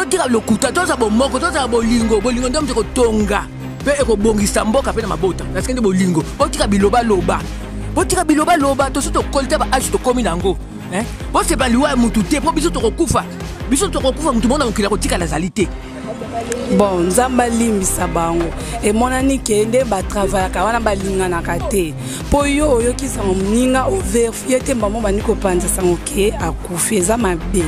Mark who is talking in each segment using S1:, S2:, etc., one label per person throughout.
S1: totira lokuta toza bomoko toza bolingo ndio mteko tonga pe ekobongisa mboka pe na mabota parce que bolingo botika biloba loba to soto kolta ba age to komi nango bo se ba liwa mutu te po biso to kokufa mutu mona okila kotika la zalité.
S2: Bon, nzamba limbisa bango e monani kende ba travailler ka wana balingana ka te po yo oyo kisa moninga over fiete mbamo bani ko panza sango ke akufi za mabe.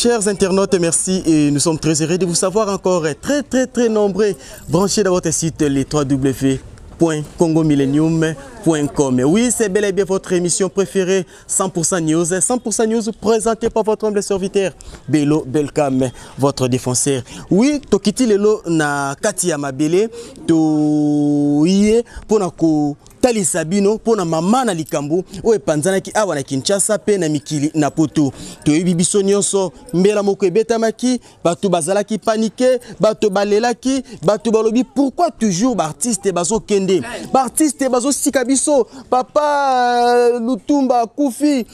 S3: Chers internautes, merci et nous sommes très heureux de vous savoir encore très nombreux branchés dans votre site les www.congomillennium.com. Oui, c'est bel et bien votre émission préférée 100% News présentée par votre humble serviteur Bello Belkam, votre défenseur. Oui, tokiti lelo na kati ya mabele to iye pona ko Tali Sabino pona mama na likambo o epanzana ki awa na Kinshasa pe na mikili na poto to bibiso nyonso mbela moko ebetamaki bato bazalaki paniqué bato balelaki bato balobi pourquoi toujours artiste bazo kende artiste bazo sika biso papa Lutumba Kufi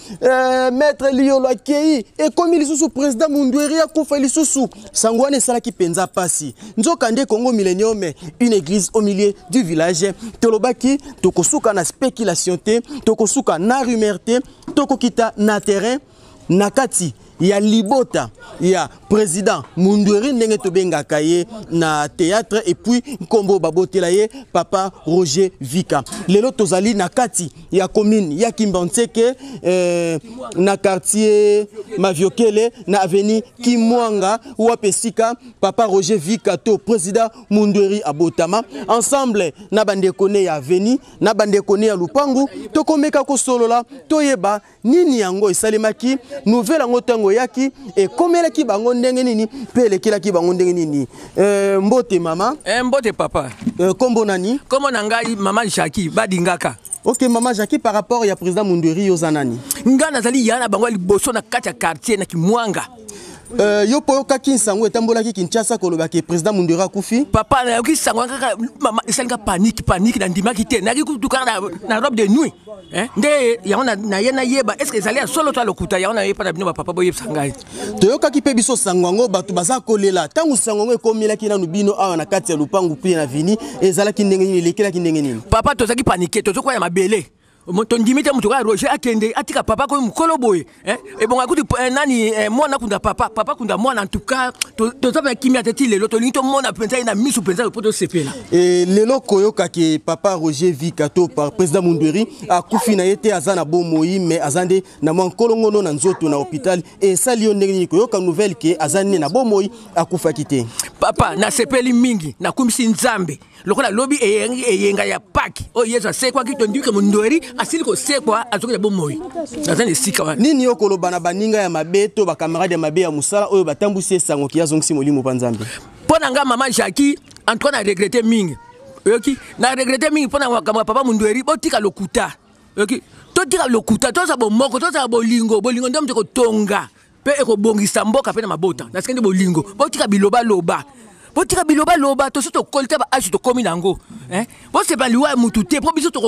S3: maître Liolo Akei et comme il sous président Mundweri akufa lisusu sangwane salaki penza pasi nzoka nde Congo Millennium une église au milieu du village tolobaki tokosuka na spéculation te tokosuka na rumeur te tokokita na terrain nakati ya libota ya président Mundweri ndenge tobengaka ye na théâtre et puis nkombo babotela ye papa Roger Vika lelo tozali na kati ya commune ya Kimbantseke na quartier Maviokele na avenue Kimwanga wapesika papa Roger Vika to président Mundweri abotama ensemble na bandekone ya avenue na bandekone ya Lupangu tokomeka ko solola toyeba nini yango esalemaki nouvelle yango tango yaki e komela ki bango ndenge nini pele kila ki bango ndenge nini mbote mama
S1: mbote papa
S3: kombo nani
S1: kombo nangai mama Jackie badingaka.
S3: Ok mama Jackie par rapport ya président Mundweri yozanani
S1: ngana zali yana bango liboso na kati ya quartier na Kimwanga
S3: yo po kaki nsango etambola ki Kinshasa koloba ke président Mundweri akufi
S1: papa na yoki sango kaka mama esalika panique na ndima ki te na kutuka na robe de nuit nde yaona na yena yeba est-ce que ezali solo to lokuta yaona yepa na bino papa boye sangai
S3: to yo kaki pe biso sango bato baza kolela tangu sango ekomela ki na nubino awa na kati ya Lupangu pe na vini ezalaki ndenge nini lekelaki ndenge nini
S1: papa tozaki paniqué tozoko ya mabele Mon dimite mutuka Roger akende atika papa ko mukolo boye et bon akuti nani mwana kunda papa kunda mwana en tout cas to zaba kimia teti lelo to linto mwana penza ina misu penza poto sepela
S3: et lelo koyoka ke papa Roger Vika to par président Mundweri akufi na yete azana bomoi mais azande na mwankolongono na nzoto na hôpital et salio ndenge koyoka nouvelle ke azane na bomoi akufa kite
S1: papa na sepeli mingi na kumisi nzambe lokola lobi eyenga ya paki o yezo sekwa kito ndike Mundweri asili ko sekwa azoka bomoi nazane sika wa
S3: nini yokolo bana baninga ya mabeto ba camarade ya mabe ya musala oyo batambusi sango ki yazongisi molimo panzambe
S1: pona nga mama Jackie en tout cas na regretter mingi yoki na regretter mingi pona papa Mundweri botika lokuta yoki totika lokuta toza bomoko toza bolingo ndio mteko tonga pe ekobongisa mboka pe na mabota parce que bolingo botika biloba loba to soto kolta ba age to komi nango bo se ba liwa mutu te po biso to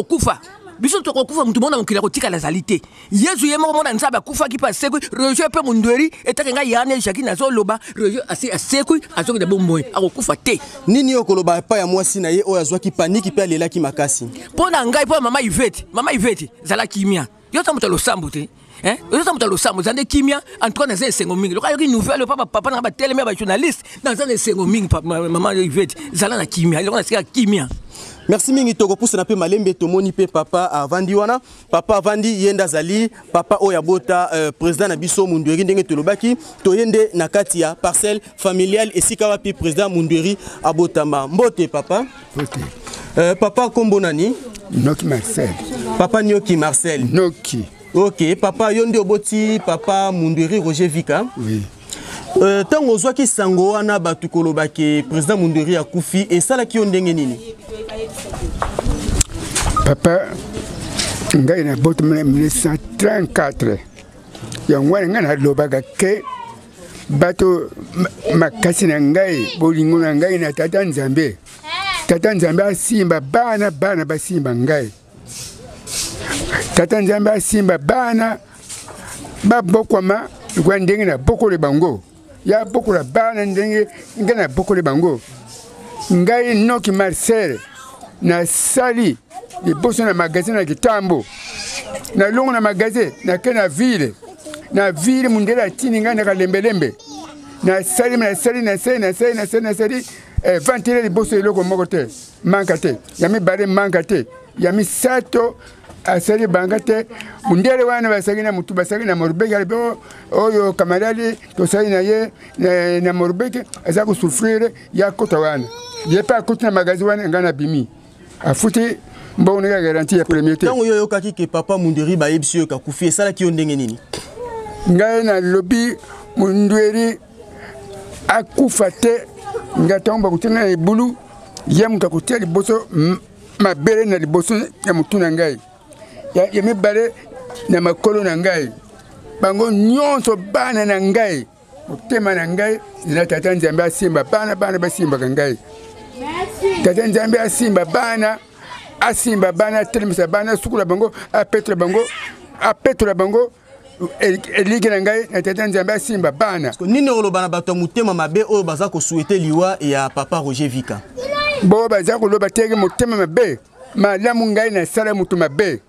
S1: kokufa mutu mona okila kotika la zalité yezu yemo mona nzaba kufa ki pa sekui Roger pe Mundweri etaka yana Jackie nazo loba Roger asekui azoki de bomboy akokufa te
S3: nini okoloba pa ya mwasi na ye oyo azwaki panique pe alela ki makasi
S1: pona ngai po mama Yvette zala kimia yo tamuta lo sambu te yo tamuta lo sambu zande kimia en tout cas na sengo mingi loka yoki nouvelle papa na ba teleme ba journaliste na zande sengo mingi mama Yvette zala na kimia loka na sika kimia.
S3: Merci mingi toko pousse na pe malembe tomoni pe papa avandi wana papa avandi yenda zali papa oyabota président na biso Mundweri ndenge tolobaki toyende na kati ya parcelle familiale esika wapi président Mundweri abotama mbote papa papa kombo nani
S4: Noki Marcel
S3: papa Nyoki Marcel
S4: Noki
S3: ok papa yonde oboti papa Mundweri Roger Vika
S4: oui
S3: tango ozwaki sango wana batu kolobaki président Mundweri akufi esalaki yo ndenge nini
S4: papa ngai na boto 1934 yango wana ngai nalobaka ke bato makasi na ngai bolingo na ngai na tata nzambe asimba bana basimba ngai tata nzambe asimba bana babokwama kwa ndenge na bokole bango ya bokola bana ndenge nga na bokole bango ngai Noki Marcel na sali liboso na magasin na kitambo na longo na magasin na ke na ville mundela atini ngai na kalembelembe na sali ventile liboso eloko moko te manka te yami bare manka te yami sato asali banga te mundele wana basaki na mutu basaki na morubeki alipo oyo kamarali tosali na ye na morubeki asa kusufrire ya kota wana yepa akuti na magazi wana ngana bimi afuti mbona ga garantie ya premier te
S3: tango yo yokaki ke papa Mundweri ba yebisi yo kakufi esala ki yo ndenge nini
S4: ngai na lobi Mundweri akufa te ngatomba kutina ebulu ya mutakutia liboso mabere na liboso ya mutuna ngai ya mibale na makolo na ngai bango nyonso bana na ngai mutema na ngai na tata nzambe asimba bana basimba ngai tata nzambe asimba bana telemisa bana sukula bango apetola bango eliki na ngai na tata nzambe asimba bana
S3: nini oloba bato mutema mabe oyo baza ko souhaiter liwa ya papa Roger Vika
S4: bo baza ko loba tege mutema mabe malamu ngai na sala mutu mabe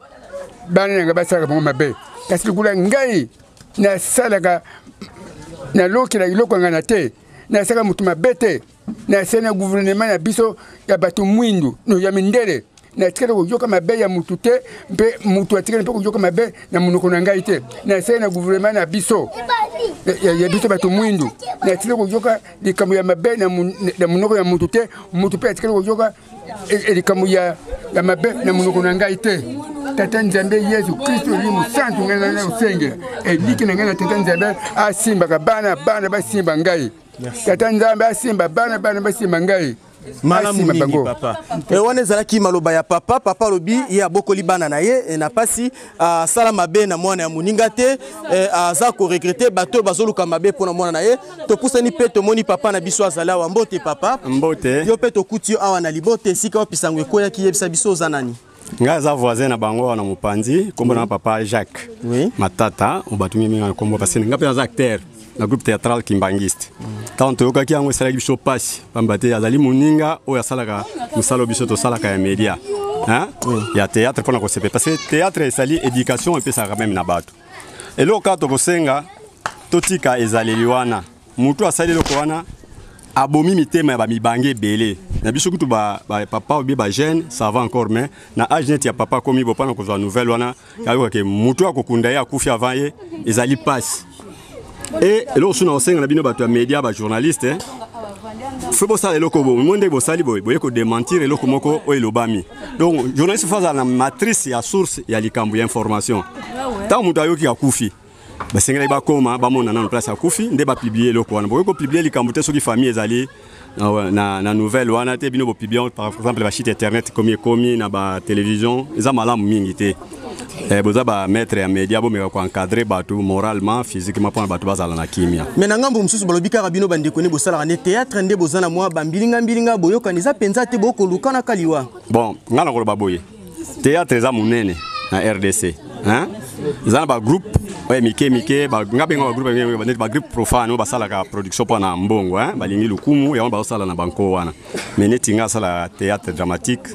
S4: bana nga basala bango mabe kasi kula ngai na salaka na lokela iloko ngana te na sala mutu mabe te na sena gouvernement na biso ya batu mwindu no ya mindele na tikela ko yoka mabe ya mutu te mpe mutu atikela mpe ko yoka mabe na munoko na ngai te na sena gouvernement na biso ya biso batu mwindu na tikela ko yoka likamu ya mabe na munoko ya mutu te mutu pe atikela ko yoka likamu ya mabe na munoko na ngai te tata nzambe Yesu Kristo limu santu ngana na usengela eliki na ngana tata nzambe asimba bana basimba ngai tata nzambe asimba bana basimba ngai
S3: malamu mingi papa wana ezalaki maloba ya papa lobi ya bokoli bana na ye na pasi sala mabe na mwana ya moninga te aza ko regretter bato bazoluka mabe pona mwana na ye to pusani pe to moni papa na biso azala wa mbote papa
S5: mbote
S3: yo pe to kuti yo awa na libote sika opisango ekoya ki yebisa biso za nani
S5: nga za voisin na bango na mopanzi kombo na papa Jacques Matata obatumi minga kombo parce nga pe za acteur na groupe théâtral kimbangiste tant to kaki yango sala biso pasi pambate azali moninga oyo asalaka musalo biso to salaka ya media ya théâtre pona ko sepe parce que théâtre esali éducation et pesa même na bato eloko to kosenga totika ezaleli wana mutu asali loko wana abomi mitema ya bamibange belé na biso kutu ba papa obi ba jeune ça va encore mais na âge net ya papa komi bo pana ko za nouvelle wana kayo ke mutu akokunda ya kufi avant ye ezali passe et là on a na bino bato ya media ba journaliste faut bossa eloko bo monde bo sali boye ko démentir eloko moko o elobami donc journaliste faza na matrice ya source ya likambo ya information tant mutu ayoki akufi basengela ba koma ba mona na place akufi nde ba publier eloko wana boye ko publier likambo te soki famille ezali na nouvelle wana te bino bo publier par exemple ba site internet komi na ba télévision eza malamu mingi te boza ba maître ya media bo meka ko encadrer bato moralement physiquement pour bato bazala na kimia
S3: mais na ngambo mususu balobi kaka bino bande kone bosala ne théâtre nde bozana mwa bambilinga boyoka niza penza te boko lukana kaliwa
S5: bon ngana ko baboye théâtre eza munene na RDC zana ba groupe ouais mike ba ngabenga ba groupe profane ba sala ka production pour na mbongo balingi lukumu ya ba sala na banko wana mais netinga sala théâtre dramatique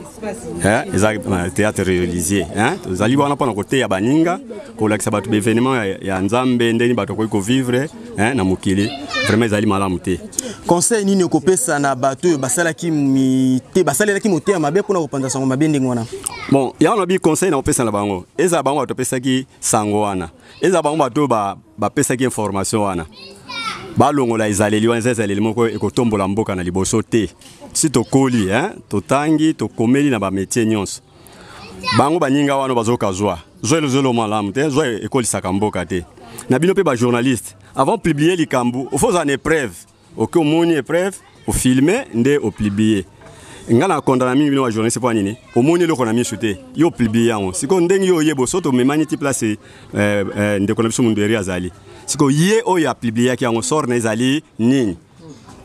S5: eza théâtre religieux zali wana pour na côté ya baninga ko lakisa ba événement ya nzambe ndeni bato ko vivre na mukili vraiment zali malamu te
S3: conseil nini okopesa na bato basala ki mite basala ki moté mabe pour na kopanda sango mabe ndenge wana
S5: bon ya on a bi conseil na opesa na bango eza bango bato pesa ki sango wana eza bango bato ba pesa ki information wana balongola ezaleli wana ezaleli moko ekotombola mboka na liboso te si tokoli totangi tokomeli na ba métier nyonso bango baninga wana bazokazwa zolo malamu te zo ekolisaka mboka te na bino pe ba journaliste avant publier likambu faut en épreuve au moni épreuve au filmer nde au publier ngala condamné mingi bino wa journaliste po nini omoni le konami chuté yo publier yango siko ndenge yo yebo soto memani ti place ndeko na biso Mundweri azali siko ye o ya publier ki yango sort na ezali nini.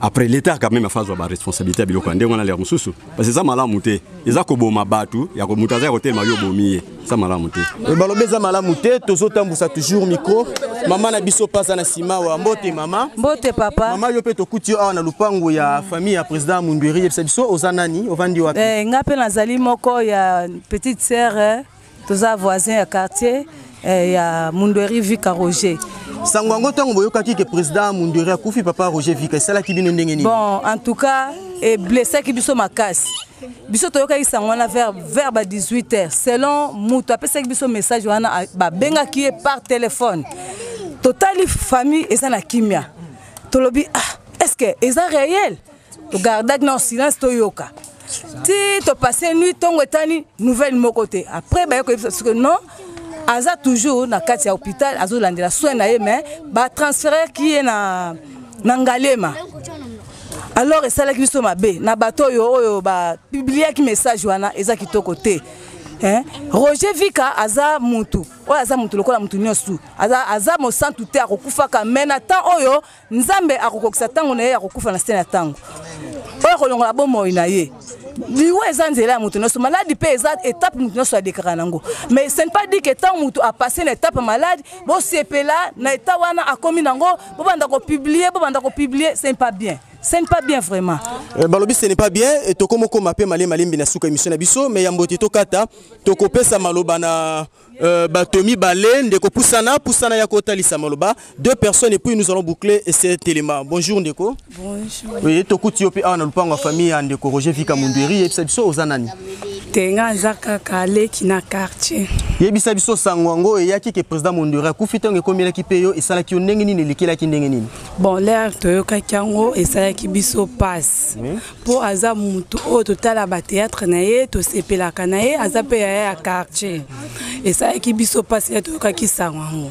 S5: Après l'État quand même a fait la responsabilité biloko ndenge on a l'air mususu parce que ça malamu te eza ko boma batu ya ko mutaza ko telma yo bomiye ça malamu te
S3: balobeza malamu te tozotambusa toujours micro mama na biso pasa na sima wa mbote mama
S6: mbote papa
S3: mama yo pe tokuti awa na lupango ya famille ya président Mundweri yebisa biso ozanani ovandi wapi
S6: nga pe nazali moko ya petite sœur toza voisin ya quartier ya Mundweri Vika Roger.
S3: Sangwango tango boyokaki ke président Mundweri akufi papa Roger Vika sala ki bino ndenge nini.
S6: Bon en tout cas et blessé ki biso makasi. Biso toyokaki sangwana vers 18h selon mutu apesa ki biso message wana ba benga ki par téléphone. Totali famille eza na kimia. Tolobi est-ce que eza réel? To gardak na silence toyoka. Ti to passer nuit tongo etani nouvelle mokoté. Après ba yoko parce que non aza toujours na kati ya hôpital azo landela soin na ye mais ba transférer qui est na Ngalema. Alors esala ki biso mabe na bato oyo ba publier ki message wana eza kitoko te. Roger Vika aza mutu lokola mutu nyosu aza mo santu te akokufa ka mena temps oyo nzambe akokokisa tango na ye akokufa na stena tango oyo kolongola bomo ina ye liwa eza nzela ya mutu nyosu maladi pe eza étape mutu nyosu adekara nango mais ce n'est pas dit que tant mutu a passé une étape malade bo sepela na état wana akomi nango bo banda ko publier ce n'est pas bien. Ce n'est pas bien vraiment.
S3: Balobi ce n'est pas bien et toko moko mape malimbi na suka émission na biso mais yambote to kata toko pesa maloba na batomi bale ndeko pusana ya kotalisa maloba deux personnes et puis nous allons boucler cet élément. Bonjour ndeko.
S6: Bonjour.
S3: Oui tokuti yopi ana lupango famille ya ndeko Roger Vika Mundweri yebisa biso ozanani.
S2: Tenga zaka kale kina quartier.
S3: Yebisa biso sangwango eyaki ke président Mundweri akufi tango komela ki peyo esala ki ndenge nini likela ki ndenge nini.
S2: Bon l'air toyoka kango esala ki biso passe. Po aza mutu o total ba théâtre na ye to sepela kana ye aza pe ya quartier. Esala ki biso passe ya toyoka ki sangwango.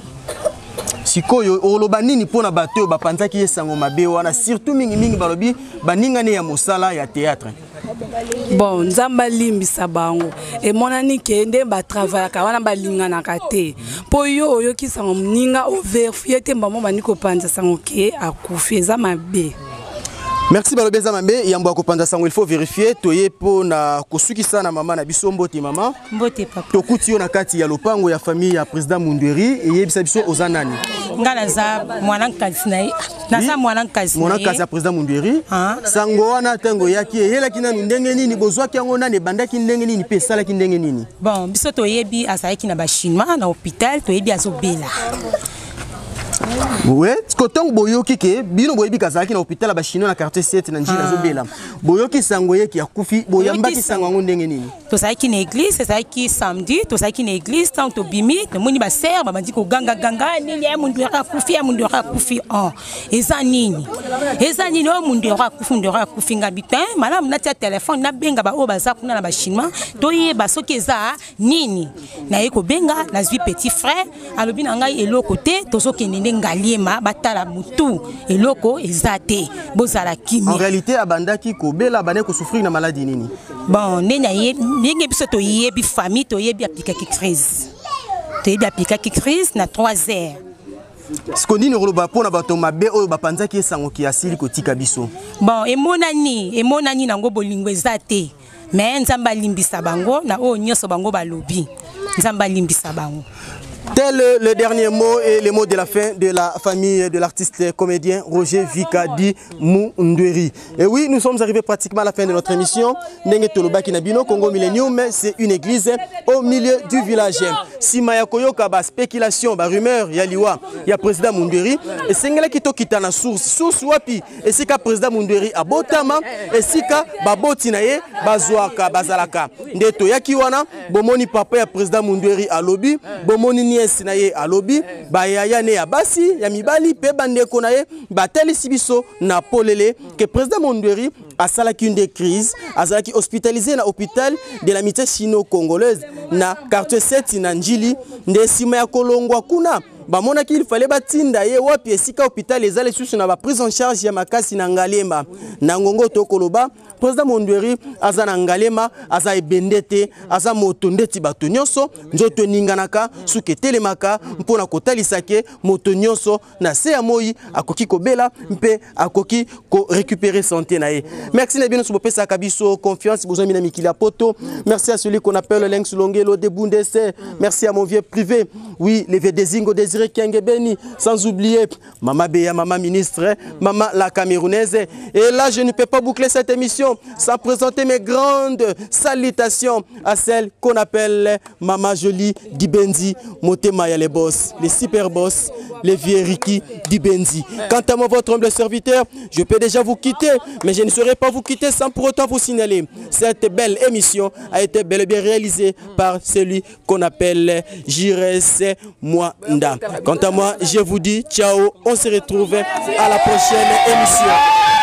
S3: Sikoyo oloba nini pona bato bapanzaki esango mabe wana surtout mingi balobi baningane ya mosala ya théâtre.
S2: Bon nzamba limbisa bango e monani kende ba travailler ka wana balingana ka te po yo oyo kisango mninga o vérifier te mbamo baniko panza sango ke akufi eza mabe.
S3: Merci balobeza mambe yambo akopanda sango il faut vérifier toye po na kosuki sana mama na biso mbote mama
S7: mbote papa
S3: tokuti yo na kati ya lopango ya famille ya président Mundweri e yebisa biso ozanani
S7: ngala za mwana nkazi na ye nasa mwana nkazi
S3: ya président Mundweri sango wana tango yaki yela kina ndenge nini bozwaki yango nane bandaki ndenge nini pe sala ki ndenge nini
S7: bon biso toyebi asaki na ba chinois na hôpital toyebi azobela.
S3: Ouais, kotongo boyoki ke bino boyebi kazaki na hôpital ba chinois na quartier 7 na njila zobela. Boyoki sangoye ki akufi boyambaki sango ndenge nini.
S7: To saiki na église, saiki samedi, to saiki na église tant to bimi, to moni ba sœur ba mandi ko ganga nini ya mundu ya kufi oh. Eza nini o mundu ya kufi ngabita madame na tia téléphone na benga ba o baza kuna na ba chinois to yeba soki eza nini. Na yeko benga na zwi petit frère alobi na ngai eloko te to soki nene ngaliema batala mutu eloko ezate bozala kimi.
S3: En réalité abandaki ko bela bane ko souffrir na maladie nini.
S7: Bon nena ye ninge biso to yebi famille to yebi appliquer crise. To yebi appliquer crise na 3 heures.
S3: Skoni ni roloba pona bato mabe oyo bapanzaki esango ki asili kotika biso.
S7: Bon emonani nango bolingo ezate. Mais nzamba limbisa bango na o nyoso bango balobi. Nzamba limbisa bango.
S3: Tel le dernier mot et les mots de la fin de la famille de l'artiste comédien Roger Vika dit Mundweri. Et oui, nous sommes arrivés pratiquement à la fin de notre émission. Nenge Tolobaki Nabino, Congo Millennium, c'est une église au milieu du village. Si Maya Koyoka, ba spéculation, ba rumeur, ya liwa, ya président Mundweri, et sengela kito kitana source wapi, et sika président Mundweri a botama, et sika ba botinaye, bazwaka, bazalaka. Ndeto yakiwana, bomoni papa ya président Mundweri a lobby, bomoni Sinaye alobi ba yaya ne ya basi ya mibali pe bandeko na ye bateli sibiso na polele que président Mundweri a salaki une des crises azalaki hospitalisé na hôpital de l'amitié sino-congolaise na quartier 7 na Njili nde sima ya kolongwa kuna bamona qu'il fallait batinda ye wapi esika hôpital les allées sous na ba prise en charge ya makasi na Ngalema na ngongo to koloba président Mondweri aza na Ngalema aza ebendete aza moto ndeti bato nyonso nzoto ninganaka suke telemaka mpona kotalisake moto nyonso na se ya moi akoki kobela mpe akoki ko récupérer santé na ye. Merci na bino sobopesa kabiso confiance besoin mina mikila poto. Merci à celui qu'on appelle Lenx Longelo de Bundese. Merci à mon vieux privé. Oui, les vieux Dezingo Désiré Kengebeni, sans oublier Maman Béa, Maman ministre, Maman la Camerounaise. Et là, je ne peux pas boucler cette émission sans présenter mes grandes salutations à celle qu'on appelle Maman Jolie Dibenzi, Motemaya les boss, les super boss, les vieux Ricky Dibenzi. Quant à moi, votre humble serviteur, je peux déjà vous quitter, mais je ne saurais pas vous quitter sans pour autant vous signaler. Cette belle émission a été bel et bien réalisée par celui qu'on appelle Jires Mwanda. Quant à moi, je vous dis ciao, on se retrouve à la prochaine émission.